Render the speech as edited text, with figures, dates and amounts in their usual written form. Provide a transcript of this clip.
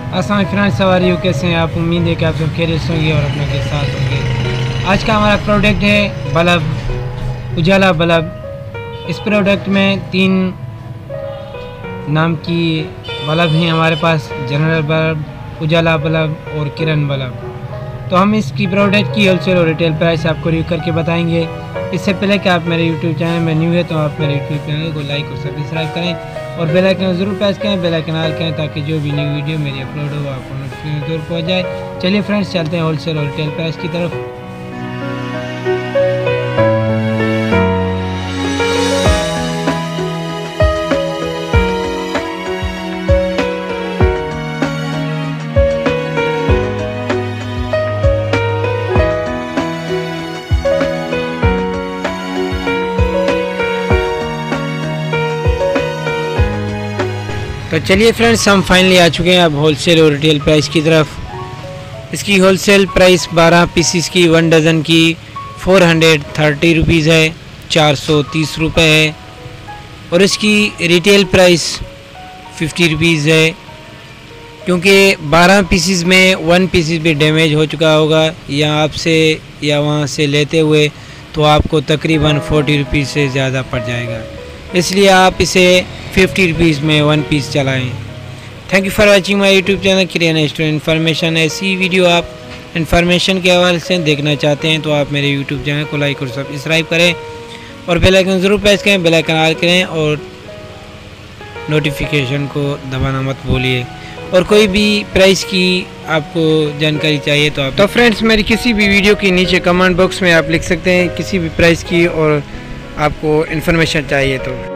अस्सलाम फ्रेंड्स, सवारी हो कैसे हैं आप? उम्मीद है कि आप सब खैरियत से होंगे और अपने के साथ होंगे। आज का हमारा प्रोडक्ट है बल्ब, उजाला बल्ब। इस प्रोडक्ट में 3 नाम की बल्ब हैं हमारे पास, जनरल बल्ब, उजाला बल्ब और किरण बल्ब। तो हम इसकी प्रोडक्ट की होलसेल और रिटेल प्राइस आपको रिव्यू करके बताएंगे। इससे पहले कि आप मेरे यूट्यूब चैनल में न्यू है तो आप मेरे यूट्यूब चैनल को लाइक और सब्सक्राइब करें और बेल आइकन ज़रूर प्रेस करें, बेल आइकन ऑल करें ताकि जो भी न्यू वीडियो मेरी अपलोड हो आपको नोटिफिकेशन जरूर पहुँच जाए। चलिए फ्रेंड्स, चलते हैं होलसेल और रिटेल प्राइस की तरफ। तो चलिए फ्रेंड्स, हम फाइनली आ चुके हैं अब होलसेल और रिटेल प्राइस की तरफ। इसकी होलसेल प्राइस 12 पीसीस की 1 डज़न की 430 रुपीज़ है, 430 रुपये है। और इसकी रिटेल प्राइस 50 रुपीज़ है, क्योंकि 12 पीसीस में 1 पीसीस भी डैमेज हो चुका होगा या आपसे या वहाँ से लेते हुए, तो आपको तकरीबन 40 रुपीज़ से ज़्यादा पड़ जाएगा। इसलिए आप इसे 50 रुपीज़ में 1 पीस चलाएँ। Thank you for watching my YouTube channel kirana store information. ऐसी वीडियो आप इन्फॉर्मेशन के हवाले से देखना चाहते हैं तो आप मेरे यूट्यूब चैनल को लाइक और सब्सक्राइब करें और बेल आइकन ज़रूर प्रेस करें, बेल आइकन ऑल करें और नोटिफिकेशन को दबाना मत भूलिए। और कोई भी प्राइस की आपको जानकारी चाहिए तो आप फ्रेंड्स मेरी किसी भी वीडियो के नीचे कमेंट बॉक्स में आप लिख सकते हैं किसी भी प्राइस की और आपको इन्फॉर्मेशन चाहिए तो।